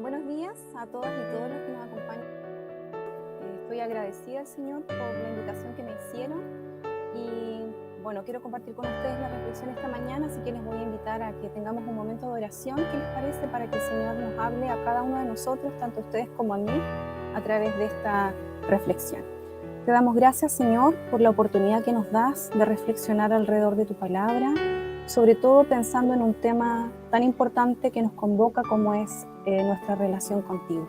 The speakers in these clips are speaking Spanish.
Buenos días a todas y todos los que nos acompañan. Estoy agradecida al Señor por la invitación que me hicieron y bueno, quiero compartir con ustedes la reflexión esta mañana, así que les voy a invitar a que tengamos un momento de oración. ¿Qué les parece? Para que el Señor nos hable a cada uno de nosotros, tanto a ustedes como a mí, a través de esta reflexión. Te damos gracias, Señor, por la oportunidad que nos das de reflexionar alrededor de tu palabra, sobre todo pensando en un tema tan importante que nos convoca como es nuestra relación contigo.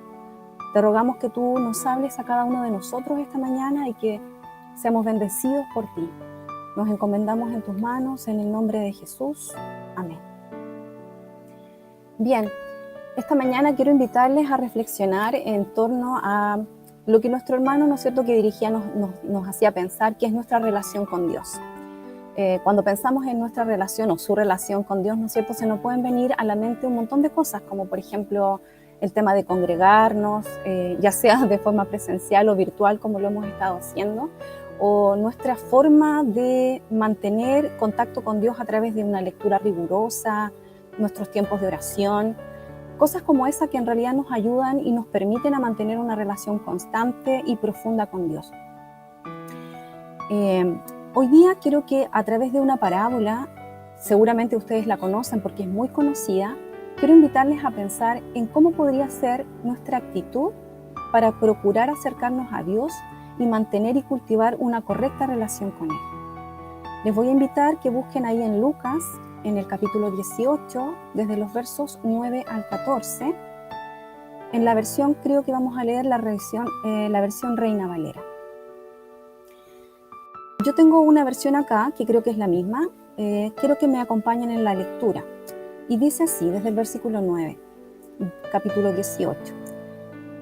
Te rogamos que tú nos hables a cada uno de nosotros esta mañana y que seamos bendecidos por ti. Nos encomendamos en tus manos, en el nombre de Jesús. Amén. Bien, esta mañana quiero invitarles a reflexionar en torno a lo que nuestro hermano, ¿no es cierto?, que dirigía nos hacía pensar, que es nuestra relación con Dios. Cuando pensamos en nuestra relación o su relación con Dios, ¿no es cierto?, se nos pueden venir a la mente un montón de cosas, como por ejemplo el tema de congregarnos, ya sea de forma presencial o virtual, como lo hemos estado haciendo, o nuestra forma de mantener contacto con Dios a través de una lectura rigurosa, nuestros tiempos de oración, cosas como esa que en realidad nos ayudan y nos permiten a mantener una relación constante y profunda con Dios. Hoy día quiero que a través de una parábola, seguramente ustedes la conocen porque es muy conocida, quiero invitarles a pensar en cómo podría ser nuestra actitud para procurar acercarnos a Dios y mantener y cultivar una correcta relación con Él. Les voy a invitar que busquen ahí en Lucas, en el capítulo 18, desde los versos 9 al 14. En la versión, creo que vamos a leer la versión Reina Valera. Yo tengo una versión acá, que creo que es la misma. Quiero que me acompañen en la lectura. Y dice así, desde el versículo 9, capítulo 18.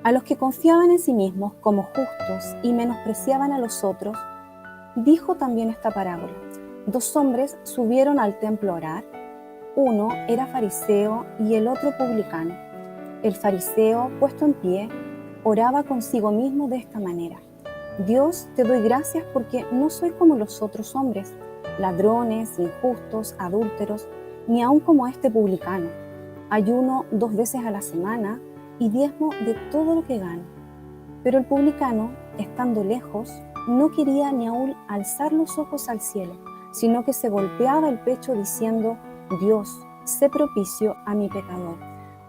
A los que confiaban en sí mismos como justos y menospreciaban a los otros, dijo también esta parábola. 2 hombres subieron al templo a orar. Uno era fariseo y el otro publicano. El fariseo, puesto en pie, oraba consigo mismo de esta manera. Dios, te doy gracias porque no soy como los otros hombres, ladrones, injustos, adúlteros, ni aun como este publicano. Ayuno 2 veces a la semana y diezmo de todo lo que gano. Pero el publicano, estando lejos, no quería ni aun alzar los ojos al cielo, sino que se golpeaba el pecho diciendo, Dios, sé propicio a mi pecador.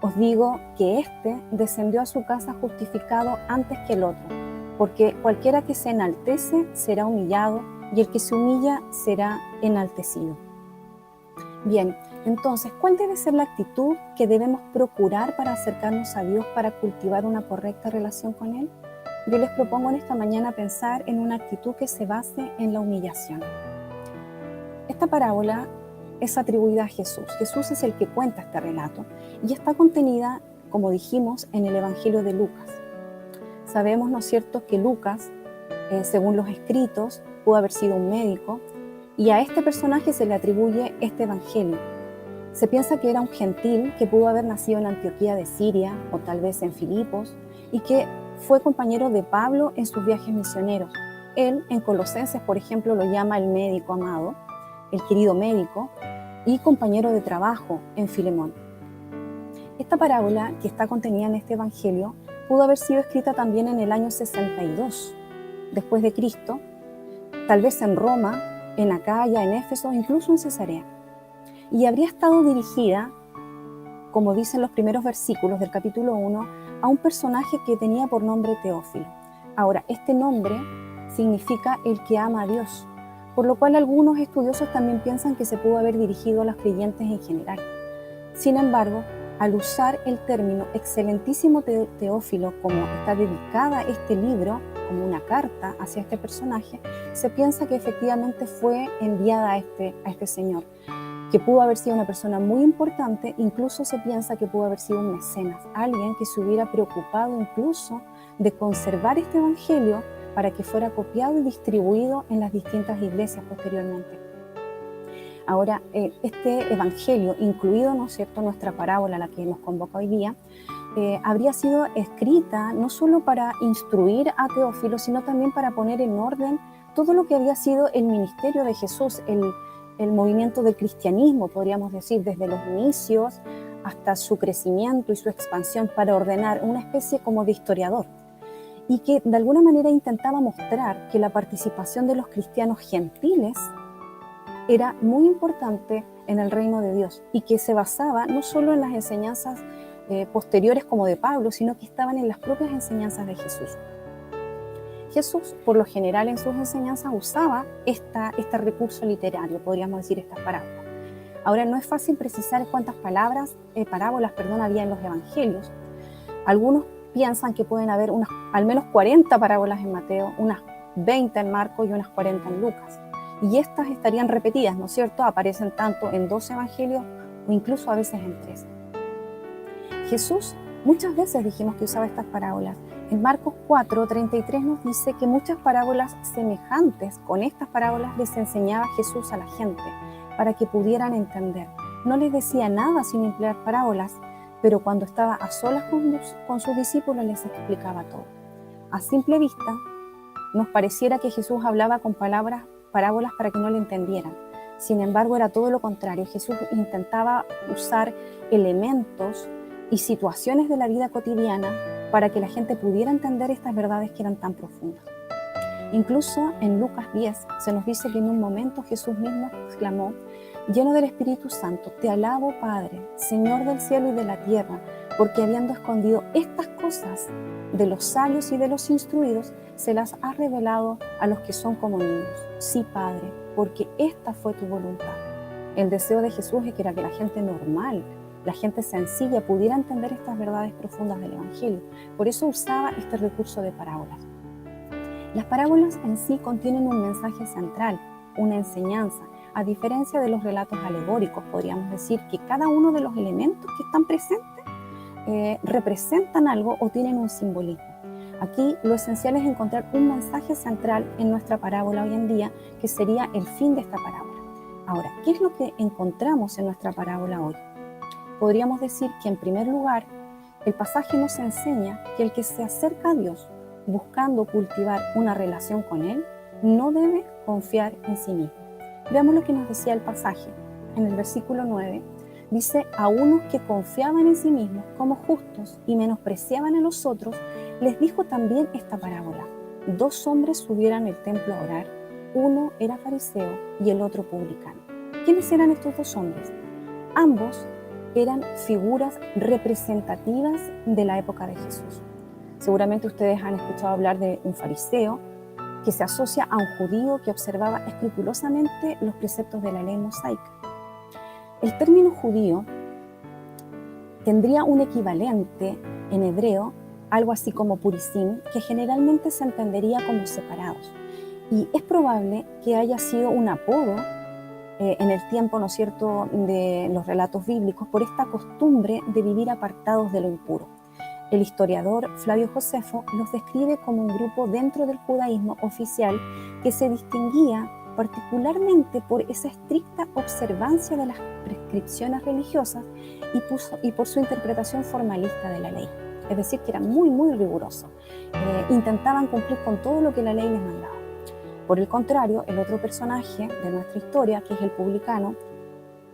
Os digo que éste descendió a su casa justificado antes que el otro, porque cualquiera que se enaltece será humillado y el que se humilla será enaltecido. Bien, entonces, ¿cuál debe ser la actitud que debemos procurar para acercarnos a Dios, para cultivar una correcta relación con Él? Yo les propongo en esta mañana pensar en una actitud que se base en la humillación. Esta parábola es atribuida a Jesús. Jesús es el que cuenta este relato y está contenida, como dijimos, en el Evangelio de Lucas. Sabemos, ¿no es cierto?, que Lucas, según los escritos, pudo haber sido un médico y a este personaje se le atribuye este evangelio. Se piensa que era un gentil que pudo haber nacido en Antioquía de Siria o tal vez en Filipos y que fue compañero de Pablo en sus viajes misioneros. Él en Colosenses, por ejemplo, lo llama el médico amado, el querido médico, y compañero de trabajo en Filemón. Esta parábola que está contenida en este evangelio pudo haber sido escrita también en el año 62 después de Cristo, tal vez en Roma, en Acaya, en Éfeso, incluso en Cesarea. Y habría estado dirigida, como dicen los primeros versículos del capítulo 1, a un personaje que tenía por nombre Teófilo. Ahora, este nombre significa el que ama a Dios, por lo cual algunos estudiosos también piensan que se pudo haber dirigido a los creyentes en general. Sin embargo, al usar el término excelentísimo Teófilo, como está dedicada este libro, como una carta hacia este personaje, se piensa que efectivamente fue enviada a este señor, que pudo haber sido una persona muy importante. Incluso se piensa que pudo haber sido un mecenas, alguien que se hubiera preocupado incluso de conservar este evangelio para que fuera copiado y distribuido en las distintas iglesias posteriormente. Ahora, este evangelio, incluido, ¿no es cierto?, nuestra parábola, la que nos convoca hoy día, habría sido escrita no solo para instruir a Teófilo, sino también para poner en orden todo lo que había sido el ministerio de Jesús, el movimiento del cristianismo, podríamos decir, desde los inicios hasta su crecimiento y su expansión para ordenar una especie como de historiador, y que de alguna manera intentaba mostrar que la participación de los cristianos gentiles era muy importante en el reino de Dios y que se basaba no solo en las enseñanzas posteriores como de Pablo, sino que estaban en las propias enseñanzas de Jesús. Jesús, por lo general, en sus enseñanzas usaba este recurso literario, podríamos decir, estas parábolas. Ahora, no es fácil precisar cuántas parábolas había en los evangelios. Algunos piensan que pueden haber al menos 40 parábolas en Mateo, unas 20 en Marcos y unas 40 en Lucas. Y estas estarían repetidas, ¿no es cierto? Aparecen tanto en 2 evangelios o incluso a veces en 3. Jesús muchas veces dijimos que usaba estas parábolas. En Marcos 4:33 nos dice que muchas parábolas semejantes con estas parábolas les enseñaba Jesús a la gente para que pudieran entender. No les decía nada sin emplear parábolas, pero cuando estaba a solas con sus discípulos les explicaba todo. A simple vista, nos pareciera que Jesús hablaba con parábolas para que no le entendieran. Sin embargo, era todo lo contrario. Jesús intentaba usar elementos y situaciones de la vida cotidiana para que la gente pudiera entender estas verdades que eran tan profundas. Incluso en Lucas 10 se nos dice que en un momento Jesús mismo exclamó: lleno del Espíritu Santo, te alabo, Padre, Señor del cielo y de la tierra, porque habiendo escondido estas cosas de los sabios y de los instruidos, se las has revelado a los que son como niños. Sí, Padre, porque esta fue tu voluntad. El deseo de Jesús era que la gente normal, la gente sencilla, pudiera entender estas verdades profundas del Evangelio. Por eso usaba este recurso de parábolas. Las parábolas en sí contienen un mensaje central, una enseñanza. A diferencia de los relatos alegóricos, podríamos decir que cada uno de los elementos que están presentes representan algo o tienen un simbolismo. Aquí lo esencial es encontrar un mensaje central en nuestra parábola hoy en día, que sería el fin de esta parábola. Ahora, ¿qué es lo que encontramos en nuestra parábola hoy? Podríamos decir que, en primer lugar, el pasaje nos enseña que el que se acerca a Dios buscando cultivar una relación con Él, no debe confiar en sí mismo. Veamos lo que nos decía el pasaje. En el versículo 9 dice: a unos que confiaban en sí mismos como justos y menospreciaban a los otros, les dijo también esta parábola. 2 hombres subieron al templo a orar, uno era fariseo y el otro publicano. ¿Quiénes eran estos 2 hombres? Ambos eran figuras representativas de la época de Jesús. Seguramente ustedes han escuchado hablar de un fariseo, que se asocia a un judío que observaba escrupulosamente los preceptos de la ley mosaica. El término judío tendría un equivalente en hebreo, algo así como purisim, que generalmente se entendería como separados. Y es probable que haya sido un apodo en el tiempo, ¿no es cierto?, de los relatos bíblicos, por esta costumbre de vivir apartados de lo impuro. El historiador Flavio Josefo los describe como un grupo dentro del judaísmo oficial que se distinguía particularmente por esa estricta observancia de las prescripciones religiosas y por su interpretación formalista de la ley. Es decir, que eran muy, muy rigurosos. Intentaban cumplir con todo lo que la ley les mandaba. Por el contrario, el otro personaje de nuestra historia, que es el publicano,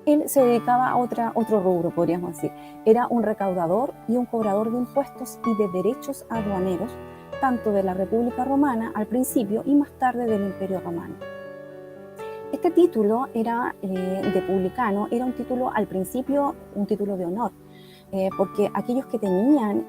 él se dedicaba a otro rubro, podríamos decir. Era un recaudador y un cobrador de impuestos y de derechos aduaneros, tanto de la República Romana al principio y más tarde del Imperio Romano. Este título de publicano era un título al principio, un título de honor, porque aquellos que tenían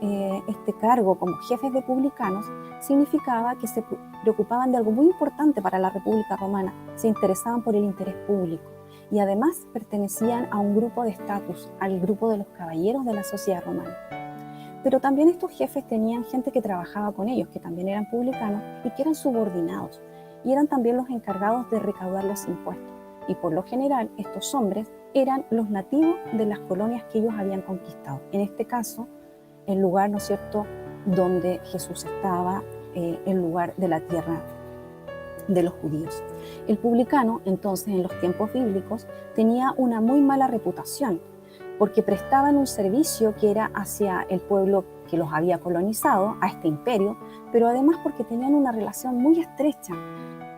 este cargo como jefes de publicanos significaba que se preocupaban de algo muy importante para la República Romana, se interesaban por el interés público y además pertenecían a un grupo de estatus, al grupo de los caballeros de la sociedad romana. Pero también estos jefes tenían gente que trabajaba con ellos, que también eran publicanos y que eran subordinados, y eran también los encargados de recaudar los impuestos. Y por lo general, estos hombres eran los nativos de las colonias que ellos habían conquistado. En este caso, el lugar, ¿no es cierto?, donde Jesús estaba, el lugar de la tierra de los judíos. El publicano, entonces, en los tiempos bíblicos, tenía una muy mala reputación, porque prestaban un servicio que era hacia el pueblo que los había colonizado, a este imperio, pero además porque tenían una relación muy estrecha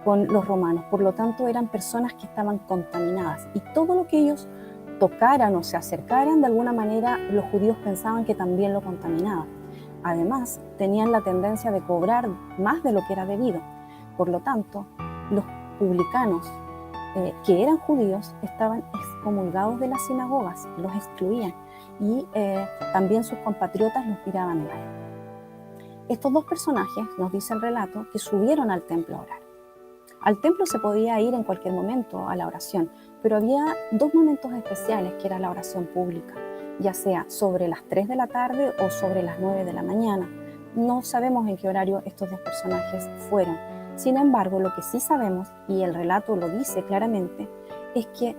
con los romanos. Por lo tanto, eran personas que estaban contaminadas y todo lo que ellos tocaran o se acercaran, de alguna manera los judíos pensaban que también lo contaminaban. Además, tenían la tendencia de cobrar más de lo que era debido. Por lo tanto, los publicanos que eran judíos estaban excomulgados de las sinagogas, los excluían y también sus compatriotas los miraban mal. Estos dos personajes, nos dice el relato, que subieron al templo a orar. Al templo se podía ir en cualquier momento a la oración, pero había dos momentos especiales, que era la oración pública, ya sea sobre las 3 de la tarde o sobre las 9 de la mañana. No sabemos en qué horario estos dos personajes fueron. Sin embargo, lo que sí sabemos, y el relato lo dice claramente, es que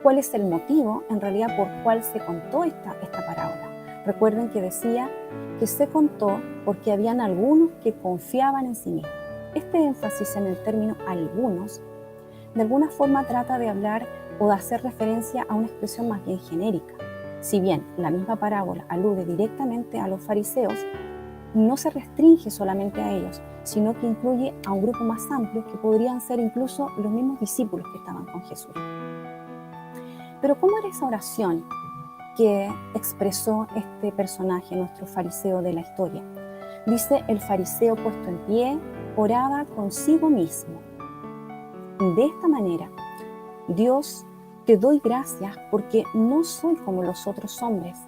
cuál es el motivo en realidad por cuál se contó esta parábola. Recuerden que decía que se contó porque habían algunos que confiaban en sí mismos. Este énfasis en el término algunos, de alguna forma trata de hablar o de hacer referencia a una expresión más bien genérica. Si bien la misma parábola alude directamente a los fariseos, no se restringe solamente a ellos, sino que incluye a un grupo más amplio que podrían ser incluso los mismos discípulos que estaban con Jesús. Pero ¿cómo era esa oración que expresó este personaje, nuestro fariseo de la historia? Dice: el fariseo puesto en pie oraba consigo mismo. De esta manera: Dios, te doy gracias porque no soy como los otros hombres,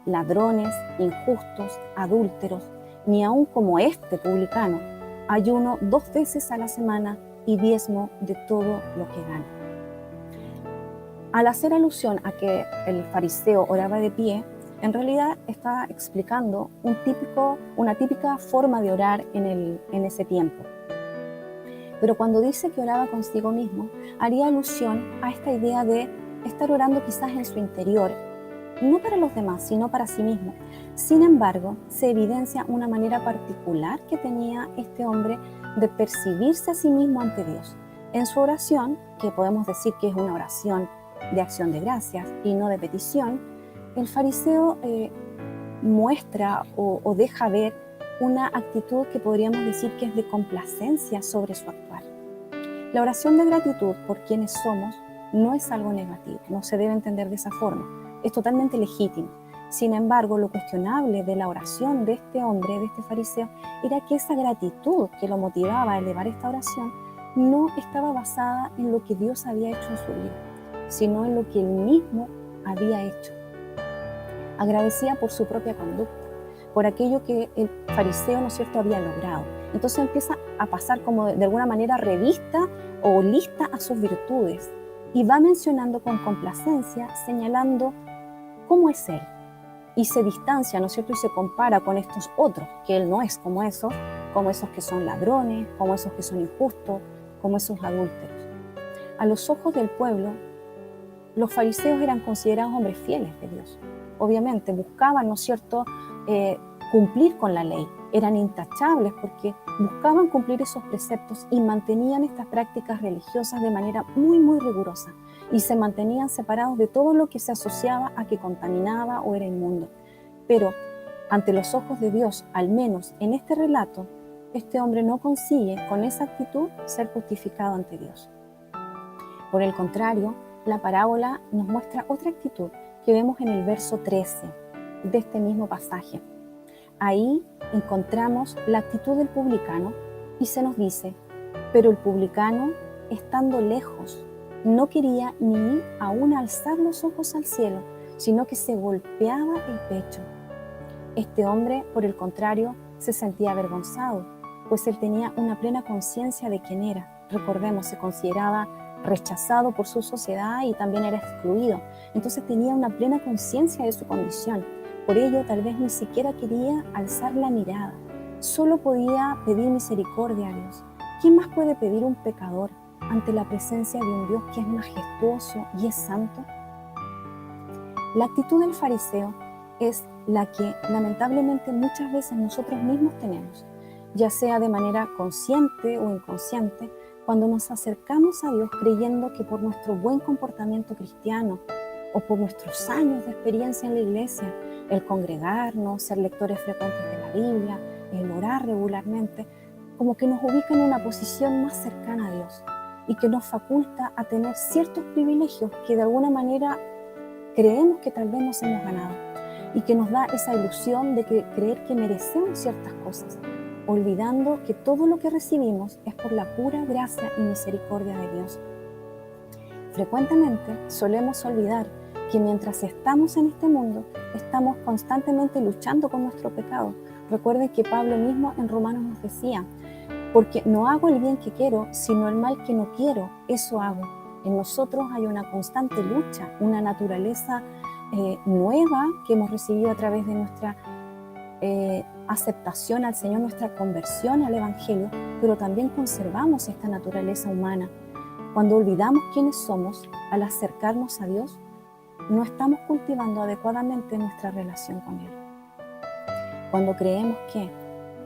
ladrones, injustos, adúlteros, ni aun como este publicano. Ayuno 2 veces a la semana y diezmo de todo lo que gano. Al hacer alusión a que el fariseo oraba de pie, en realidad está explicando una típica forma de orar en ese tiempo. Pero cuando dice que oraba consigo mismo, haría alusión a esta idea de estar orando quizás en su interior, no para los demás, sino para sí mismo. Sin embargo, se evidencia una manera particular que tenía este hombre de percibirse a sí mismo ante Dios. En su oración, que podemos decir que es una oración de acción de gracias y no de petición, el fariseo muestra o deja ver una actitud que podríamos decir que es de complacencia sobre su actuar. La oración de gratitud por quienes somos no es algo negativo, no se debe entender de esa forma, es totalmente legítimo. Sin embargo, lo cuestionable de la oración de este hombre, de este fariseo, era que esa gratitud que lo motivaba a elevar esta oración no estaba basada en lo que Dios había hecho en su vida, sino en lo que él mismo había hecho. Agradecía por su propia conducta, por aquello que el fariseo, ¿no es cierto?, había logrado. Entonces empieza a pasar como de alguna manera revista o lista a sus virtudes y va mencionando con complacencia, señalando cómo es él. Y se distancia, ¿no es cierto?, y se compara con estos otros, que él no es como esos que son ladrones, como esos que son injustos, como esos adúlteros. A los ojos del pueblo, los fariseos eran considerados hombres fieles de Dios. Obviamente buscaban, ¿no es cierto?, cumplir con la ley. Eran intachables porque buscaban cumplir esos preceptos y mantenían estas prácticas religiosas de manera muy, muy rigurosa. Y se mantenían separados de todo lo que se asociaba a que contaminaba o era inmundo. Pero ante los ojos de Dios, al menos en este relato, este hombre no consigue con esa actitud ser justificado ante Dios. Por el contrario, la parábola nos muestra otra actitud que vemos en el verso 13 de este mismo pasaje. Ahí encontramos la actitud del publicano y se nos dice: pero el publicano, estando lejos, no quería ni aún alzar los ojos al cielo, sino que se golpeaba el pecho. Este hombre, por el contrario, se sentía avergonzado, pues él tenía una plena conciencia de quién era. Recordemos, se consideraba rechazado por su sociedad y también era excluido. Entonces tenía una plena conciencia de su condición. Por ello, tal vez ni siquiera quería alzar la mirada. Solo podía pedir misericordia a Dios. ¿Quién más puede pedir un pecador ante la presencia de un Dios que es majestuoso y es santo? La actitud del fariseo es la que lamentablemente muchas veces nosotros mismos tenemos, ya sea de manera consciente o inconsciente, cuando nos acercamos a Dios creyendo que por nuestro buen comportamiento cristiano o por nuestros años de experiencia en la iglesia, el congregarnos, ser lectores frecuentes de la Biblia, el orar regularmente, como que nos ubica en una posición más cercana a Dios y que nos faculta a tener ciertos privilegios que de alguna manera creemos que tal vez nos hemos ganado y que nos da esa ilusión de creer que merecemos ciertas cosas, olvidando que todo lo que recibimos es por la pura gracia y misericordia de Dios. Frecuentemente solemos olvidar que mientras estamos en este mundo, estamos constantemente luchando con nuestro pecado. Recuerden que Pablo mismo en Romanos nos decía, porque no hago el bien que quiero, sino el mal que no quiero, eso hago. En nosotros hay una constante lucha, una naturaleza nueva que hemos recibido a través de nuestra aceptación al Señor, nuestra conversión al Evangelio, pero también conservamos esta naturaleza humana. Cuando olvidamos quiénes somos, al acercarnos a Dios, no estamos cultivando adecuadamente nuestra relación con Él. Cuando creemos que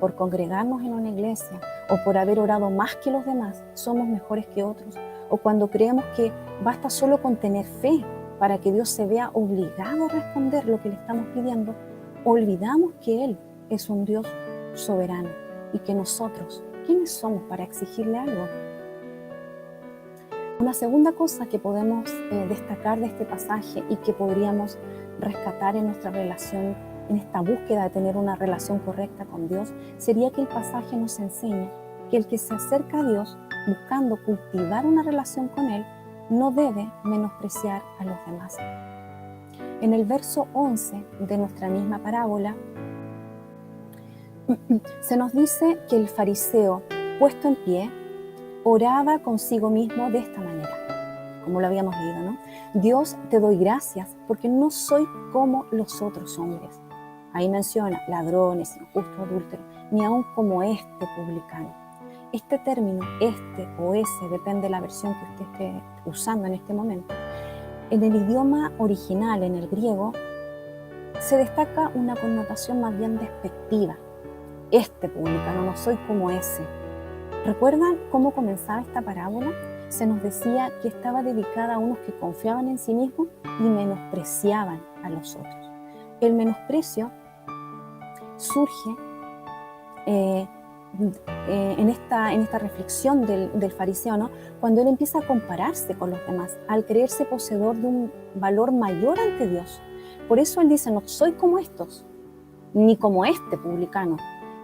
por congregarnos en una iglesia o por haber orado más que los demás, somos mejores que otros, o cuando creemos que basta solo con tener fe para que Dios se vea obligado a responder lo que le estamos pidiendo, olvidamos que Él es un Dios soberano y que nosotros, ¿quiénes somos para exigirle algo? Una segunda cosa que podemos destacar de este pasaje y que podríamos rescatar en nuestra relación, en esta búsqueda de tener una relación correcta con Dios, sería que el pasaje nos enseña que el que se acerca a Dios buscando cultivar una relación con Él no debe menospreciar a los demás. En el verso 11 de nuestra misma parábola, se nos dice que el fariseo, puesto en pie, oraba consigo mismo de esta manera, como lo habíamos leído, ¿no? Dios, te doy gracias porque no soy como los otros hombres. Ahí menciona ladrones, injustos, adúlteros, ni aun como este publicano. Este término, este o ese, depende de la versión que usted esté usando en este momento. En el idioma original, en el griego, se destaca una connotación más bien despectiva. Este publicano, no soy como ese. ¿Recuerdan cómo comenzaba esta parábola? Se nos decía que estaba dedicada a unos que confiaban en sí mismos y menospreciaban a los otros. El menosprecio surge en esta reflexión del fariseo, ¿no? Cuando él empieza a compararse con los demás, al creerse poseedor de un valor mayor ante Dios. Por eso él dice, no soy como estos, ni como este publicano.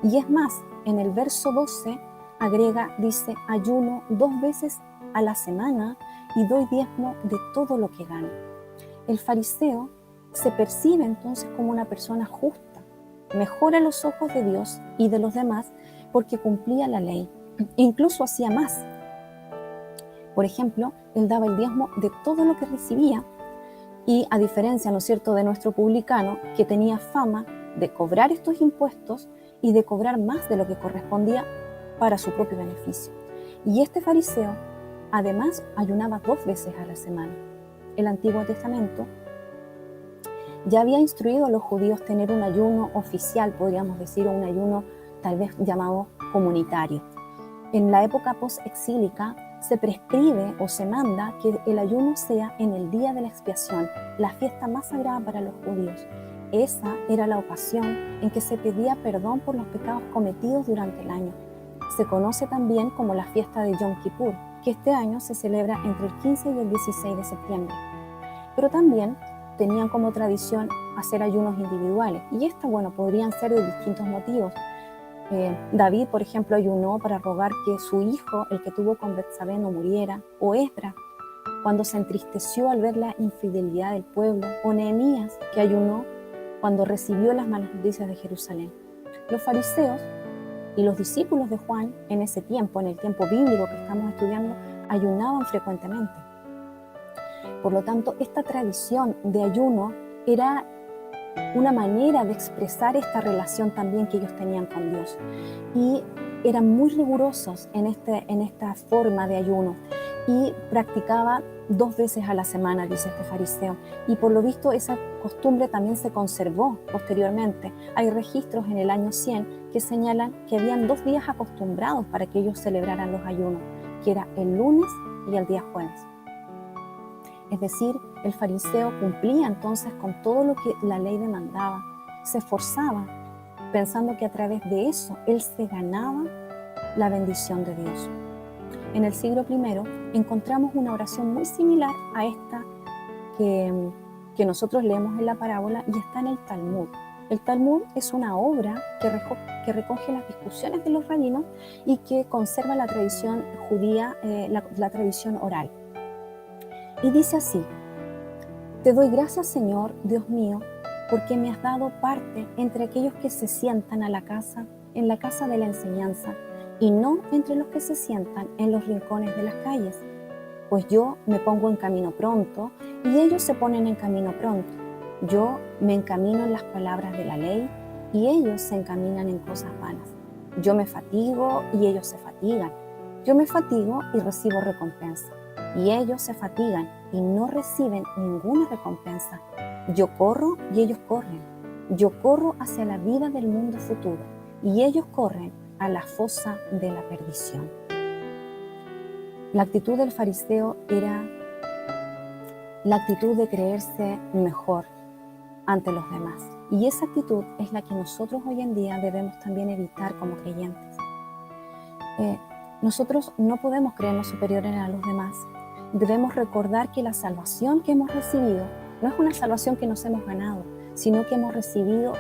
Y es más, en el verso 12 agrega, dice, ayuno 2 veces a la semana y doy diezmo de todo lo que gano. El fariseo se percibe entonces como una persona justa, mejor a los ojos de Dios y de los demás porque cumplía la ley, incluso hacía más. Por ejemplo, él daba el diezmo de todo lo que recibía y a diferencia, ¿no es cierto?, de nuestro publicano que tenía fama de cobrar estos impuestos y de cobrar más de lo que correspondía para su propio beneficio. Y este fariseo, además, ayunaba 2 veces a la semana. El Antiguo Testamento ya había instruido a los judíos tener un ayuno oficial, podríamos decir, o un ayuno tal vez llamado comunitario. En la época post-exílica se prescribe o se manda que el ayuno sea en el día de la expiación, la fiesta más sagrada para los judíos. Esa era la ocasión en que se pedía perdón por los pecados cometidos durante el año. Se conoce también como la fiesta de Yom Kippur, que este año se celebra entre el 15 y el 16 de septiembre. Pero también tenían como tradición hacer ayunos individuales, y podrían ser de distintos motivos. David, por ejemplo, ayunó para rogar que su hijo, el que tuvo con Betsabé, no muriera, o Esdras, cuando se entristeció al ver la infidelidad del pueblo, o Nehemías, que ayunó cuando recibió las malas noticias de Jerusalén. Los fariseos y los discípulos de Juan en ese tiempo, en el tiempo bíblico que estamos estudiando, ayunaban frecuentemente. Por lo tanto, esta tradición de ayuno era una manera de expresar esta relación también que ellos tenían con Dios. Y eran muy rigurosos en esta forma de ayuno y practicaba 2 veces a la semana, dice este fariseo. Y por lo visto esa costumbre también se conservó posteriormente. Hay registros en el año 100 que señalan que habían 2 días acostumbrados para que ellos celebraran los ayunos, que era el lunes y el día jueves. Es decir, el fariseo cumplía entonces con todo lo que la ley demandaba, se esforzaba, pensando que a través de eso él se ganaba la bendición de Dios. En el siglo I encontramos una oración muy similar a esta que que nosotros leemos en la parábola y está en el Talmud. El Talmud es una obra que recoge las discusiones de los rabinos y que conserva la tradición judía, la tradición oral. Y dice así: Te doy gracias, Señor, Dios mío, porque me has dado parte entre aquellos que se sientan en la casa de la enseñanza, y no entre los que se sientan en los rincones de las calles. Pues yo me pongo en camino pronto, y ellos se ponen en camino pronto. Yo me encamino en las palabras de la ley, y ellos se encaminan en cosas vanas. Yo me fatigo, y ellos se fatigan. Yo me fatigo y recibo recompensa, y ellos se fatigan y no reciben ninguna recompensa. Yo corro y ellos corren. Yo corro hacia la vida del mundo futuro, y ellos corren a la fosa de la perdición. La actitud del fariseo era la actitud de creerse mejor ante los demás. Y esa actitud es la que nosotros hoy en día debemos también evitar como creyentes. Nosotros no podemos creernos superiores a los demás. Debemos recordar que la salvación que hemos recibido no es una salvación que nos hemos ganado, sino que hemos recibido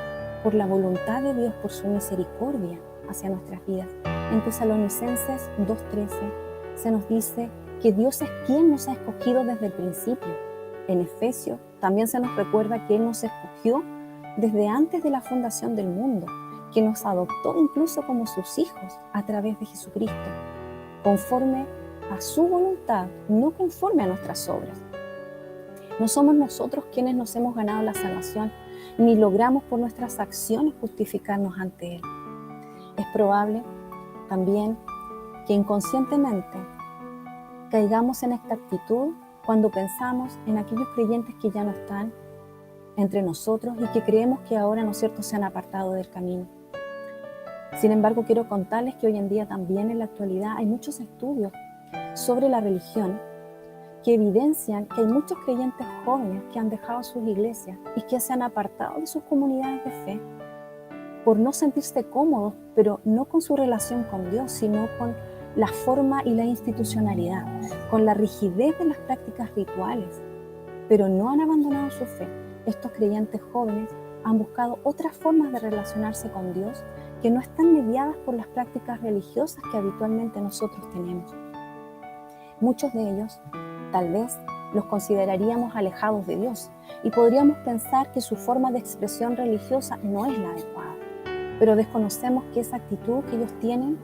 por la voluntad de Dios, por su misericordia hacia nuestras vidas. En Tesalonicenses 2:13 se nos dice que Dios es quien nos ha escogido desde el principio. En Efesios también se nos recuerda que Él nos escogió desde antes de la fundación del mundo, que nos adoptó incluso como sus hijos a través de Jesucristo, conforme a su voluntad, no conforme a nuestras obras. No somos nosotros quienes nos hemos ganado la salvación, ni logramos por nuestras acciones justificarnos ante Él. Es probable también que inconscientemente caigamos en esta actitud cuando pensamos en aquellos creyentes que ya no están entre nosotros y que creemos que ahora, ¿no es cierto?, se han apartado del camino. Sin embargo, quiero contarles que hoy en día también en la actualidad hay muchos estudios sobre la religión que evidencian que hay muchos creyentes jóvenes que han dejado sus iglesias y que se han apartado de sus comunidades de fe por no sentirse cómodos, pero no con su relación con Dios, sino con la forma y la institucionalidad, con la rigidez de las prácticas rituales, pero no han abandonado su fe. Estos creyentes jóvenes han buscado otras formas de relacionarse con Dios que no están mediadas por las prácticas religiosas que habitualmente nosotros tenemos. Muchos de ellos, tal vez, los consideraríamos alejados de Dios y podríamos pensar que su forma de expresión religiosa no es la adecuada, pero desconocemos que esa actitud que ellos tienen,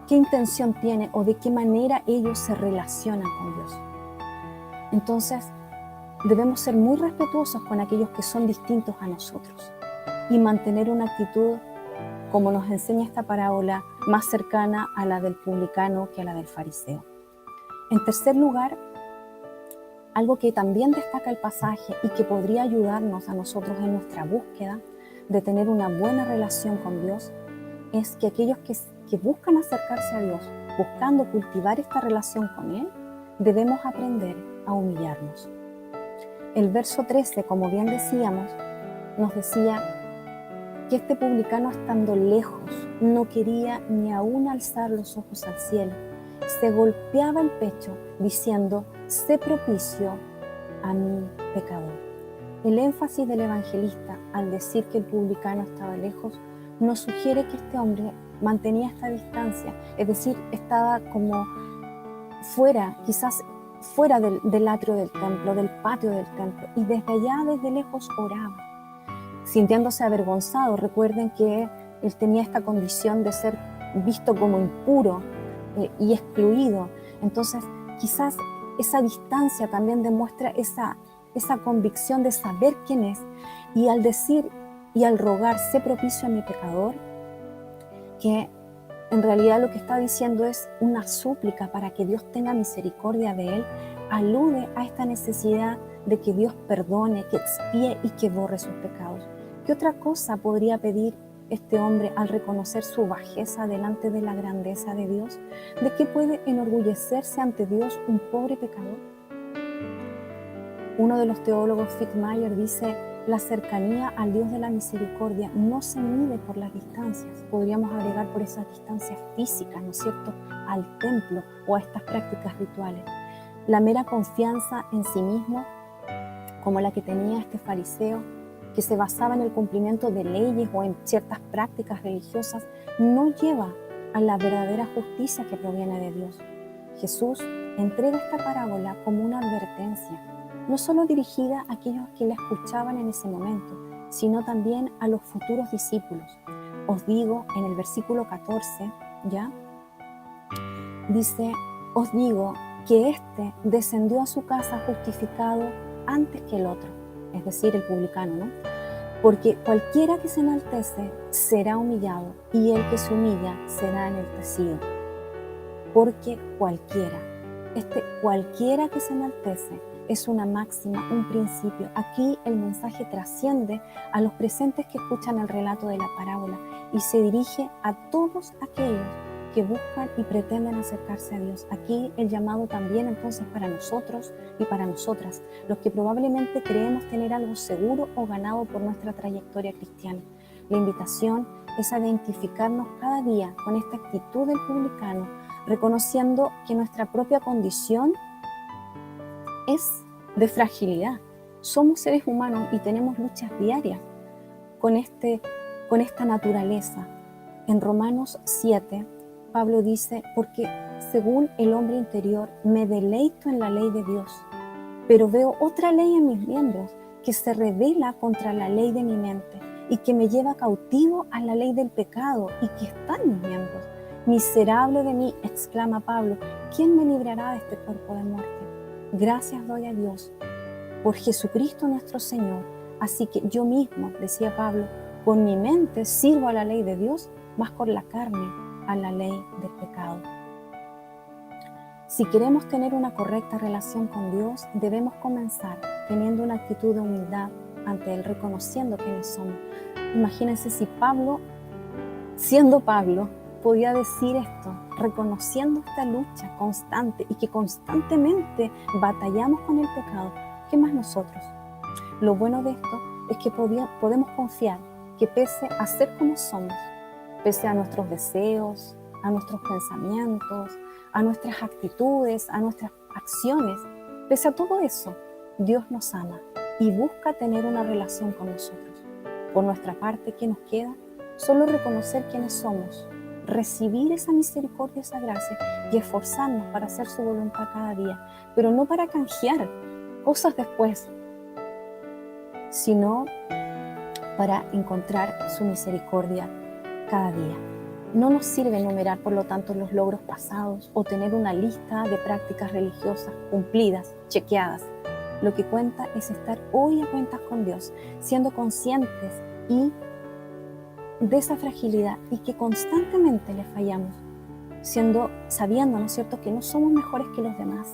qué intención tiene o de qué manera ellos se relacionan con Dios. Entonces, debemos ser muy respetuosos con aquellos que son distintos a nosotros y mantener una actitud, como nos enseña esta parábola, más cercana a la del publicano que a la del fariseo. En tercer lugar, algo que también destaca el pasaje y que podría ayudarnos a nosotros en nuestra búsqueda de tener una buena relación con Dios, es que aquellos que buscan acercarse a Dios, buscando cultivar esta relación con Él, debemos aprender a humillarnos. El verso 13, como bien decíamos, nos decía que este publicano, estando lejos, no quería ni aún alzar los ojos al cielo. Se golpeaba el pecho diciendo: sé propicio a mi pecador. El énfasis del evangelista al decir que el publicano estaba lejos nos sugiere que este hombre mantenía esta distancia, es decir, estaba como fuera, quizás fuera del atrio del templo, del patio del templo, y desde allá, desde lejos, oraba, sintiéndose avergonzado. Recuerden que él tenía esta condición de ser visto como impuro y excluido. Entonces, quizás esa distancia también demuestra esa convicción de saber quién es, y al decir y al rogar: sé propicio a mi pecador, que en realidad lo que está diciendo es una súplica para que Dios tenga misericordia de él, alude a esta necesidad de que Dios perdone, que expíe y que borre sus pecados. ¿Qué otra cosa podría pedir este hombre al reconocer su bajeza delante de la grandeza de Dios? ¿De qué puede enorgullecerse ante Dios un pobre pecador? Uno de los teólogos, Fitzmayer, dice: la cercanía al Dios de la misericordia no se mide por las distancias. Podríamos agregar por esas distancias físicas, ¿no es cierto?, al templo o a estas prácticas rituales. La mera confianza en sí mismo, como la que tenía este fariseo, que se basaba en el cumplimiento de leyes o en ciertas prácticas religiosas, no lleva a la verdadera justicia que proviene de Dios. Jesús entrega esta parábola como una advertencia, no solo dirigida a aquellos que la escuchaban en ese momento, sino también a los futuros discípulos. Os digo, en el versículo 14, ¿ya? Dice, os digo que éste descendió a su casa justificado antes que el otro, es decir, el publicano, ¿no? Porque cualquiera que se enaltece será humillado, y el que se humilla será enaltecido. Porque cualquiera que se enaltece es una máxima, un principio. Aquí el mensaje trasciende a los presentes que escuchan el relato de la parábola y se dirige a todos aquellos que buscan y pretenden acercarse a Dios. Aquí el llamado también entonces para nosotros y para nosotras, los que probablemente creemos tener algo seguro o ganado por nuestra trayectoria cristiana. La invitación es a identificarnos cada día con esta actitud del publicano, reconociendo que nuestra propia condición es de fragilidad. Somos seres humanos y tenemos luchas diarias con esta naturaleza. En Romanos 7, Pablo dice, porque según el hombre interior me deleito en la ley de Dios, pero veo otra ley en mis miembros que se rebela contra la ley de mi mente y que me lleva cautivo a la ley del pecado y que está en mis miembros. Miserable de mí, exclama Pablo, ¿quién me librará de este cuerpo de muerte? Gracias doy a Dios por Jesucristo nuestro Señor. Así que yo mismo, decía Pablo, con mi mente sirvo a la ley de Dios, más con la carne a la ley del pecado. Si queremos tener una correcta relación con Dios, debemos comenzar teniendo una actitud de humildad ante Él, reconociendo quiénes somos. Imagínense si Pablo, siendo Pablo, podía decir esto, reconociendo esta lucha constante y que constantemente batallamos con el pecado. ¿Qué más nosotros? Lo bueno de esto es que podemos confiar que pese a ser como somos, pese a nuestros deseos, a nuestros pensamientos, a nuestras actitudes, a nuestras acciones, pese a todo eso, Dios nos ama y busca tener una relación con nosotros. Por nuestra parte, ¿qué nos queda? Solo reconocer quiénes somos, recibir esa misericordia, esa gracia y esforzarnos para hacer su voluntad cada día, pero no para canjear cosas después, sino para encontrar su misericordia cada día. No nos sirve enumerar, por lo tanto, los logros pasados o tener una lista de prácticas religiosas cumplidas, chequeadas. Lo que cuenta es estar hoy a cuentas con Dios, siendo conscientes de esa fragilidad y que constantemente le fallamos, sabiendo, ¿no es cierto?, que no somos mejores que los demás,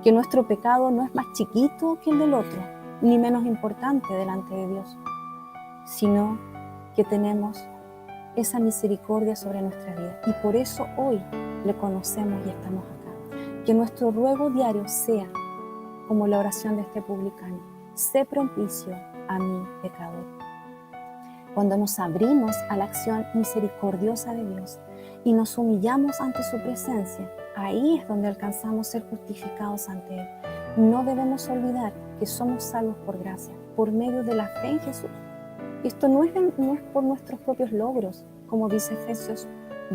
que nuestro pecado no es más chiquito que el del otro, ni menos importante delante de Dios, sino que tenemos esa misericordia sobre nuestra vida y por eso hoy le conocemos y estamos acá. Que nuestro ruego diario sea como la oración de este publicano: sé propicio a mi pecador. Cuando nos abrimos a la acción misericordiosa de Dios y nos humillamos ante su presencia, ahí es donde alcanzamos ser justificados ante Él. No debemos olvidar que somos salvos por gracia, por medio de la fe en Jesús. Esto no es por nuestros propios logros, como dice Efesios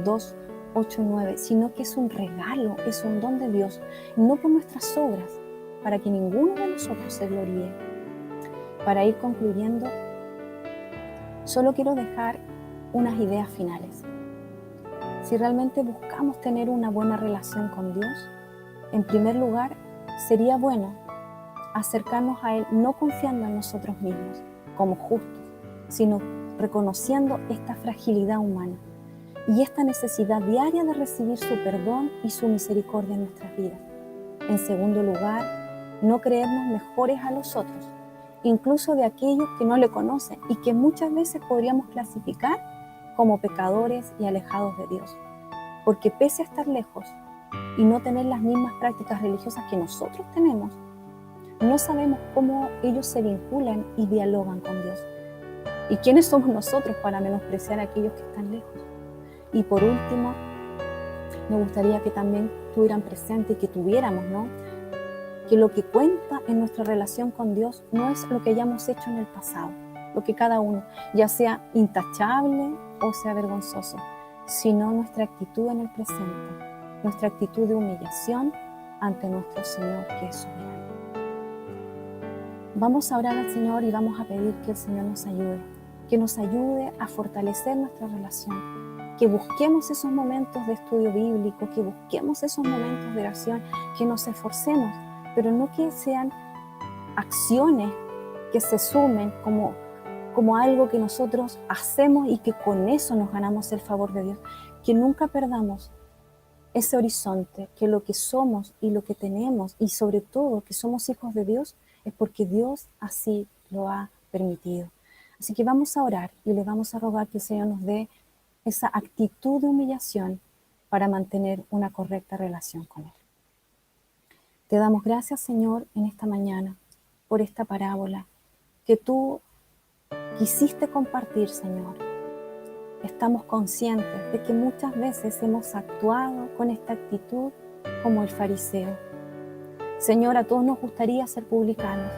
2, 8 y 9, sino que es un regalo, es un don de Dios, no por nuestras obras, para que ninguno de nosotros se gloríe. Para ir concluyendo, solo quiero dejar unas ideas finales. Si realmente buscamos tener una buena relación con Dios, en primer lugar, sería bueno acercarnos a Él no confiando en nosotros mismos como justos, sino reconociendo esta fragilidad humana y esta necesidad diaria de recibir su perdón y su misericordia en nuestras vidas. En segundo lugar, no creernos mejores a los otros, incluso de aquellos que no le conocen y que muchas veces podríamos clasificar como pecadores y alejados de Dios. Porque pese a estar lejos y no tener las mismas prácticas religiosas que nosotros tenemos, no sabemos cómo ellos se vinculan y dialogan con Dios. ¿Y quiénes somos nosotros para menospreciar a aquellos que están lejos? Y por último, me gustaría que también tuvieran presente y que tuviéramos, ¿no?, que lo que cuenta en nuestra relación con Dios no es lo que hayamos hecho en el pasado, lo que cada uno, ya sea intachable o sea vergonzoso, sino nuestra actitud en el presente, nuestra actitud de humillación ante nuestro Señor que es soberano. Vamos a orar al Señor y vamos a pedir que el Señor que nos ayude a fortalecer nuestra relación, que busquemos esos momentos de estudio bíblico, que busquemos esos momentos de oración, que nos esforcemos, pero no que sean acciones que se sumen como algo que nosotros hacemos y que con eso nos ganamos el favor de Dios, que nunca perdamos ese horizonte, que lo que somos y lo que tenemos, y sobre todo que somos hijos de Dios, es porque Dios así lo ha permitido. Así que vamos a orar y le vamos a rogar que el Señor nos dé esa actitud de humillación para mantener una correcta relación con Él. Te damos gracias, Señor, en esta mañana por esta parábola que tú quisiste compartir, Señor. Estamos conscientes de que muchas veces hemos actuado con esta actitud como el fariseo. Señor, a todos nos gustaría ser publicanos,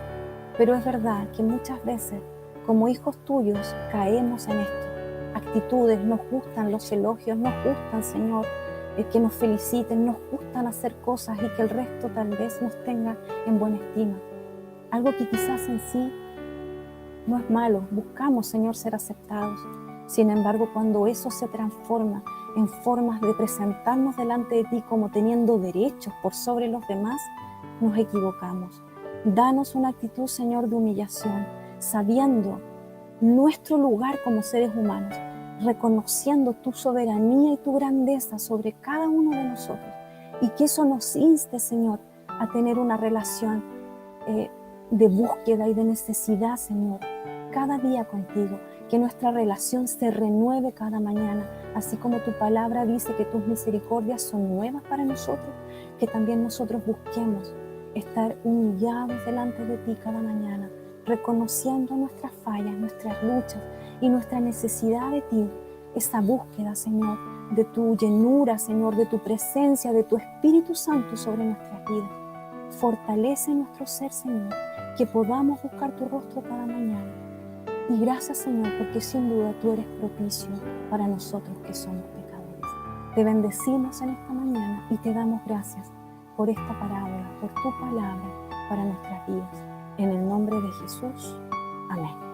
pero es verdad que muchas veces, como hijos tuyos, caemos en esto. Actitudes, nos gustan los elogios, nos gustan, Señor, que nos feliciten, nos gustan hacer cosas y que el resto tal vez nos tenga en buena estima. Algo que quizás en sí no es malo, buscamos, Señor, ser aceptados. Sin embargo, cuando eso se transforma en formas de presentarnos delante de ti como teniendo derechos por sobre los demás, nos equivocamos. Danos una actitud, Señor, de humillación, sabiendo nuestro lugar como seres humanos, reconociendo tu soberanía y tu grandeza sobre cada uno de nosotros, y que eso nos inste, Señor, a tener una relación de búsqueda y de necesidad, Señor, cada día contigo, que nuestra relación se renueve cada mañana, así como tu palabra dice que tus misericordias son nuevas para nosotros, que también nosotros busquemos estar humillados delante de ti cada mañana, reconociendo nuestras fallas, nuestras luchas y nuestra necesidad de ti, esa búsqueda, Señor, de tu llenura, Señor, de tu presencia, de tu Espíritu Santo sobre nuestras vidas. Fortalece nuestro ser, Señor, que podamos buscar tu rostro cada mañana. Y gracias, Señor, porque sin duda tú eres propicio para nosotros que somos pecadores. Te bendecimos en esta mañana y te damos gracias por esta parábola, por tu palabra para nuestras vidas. En el nombre de Jesús. Amén.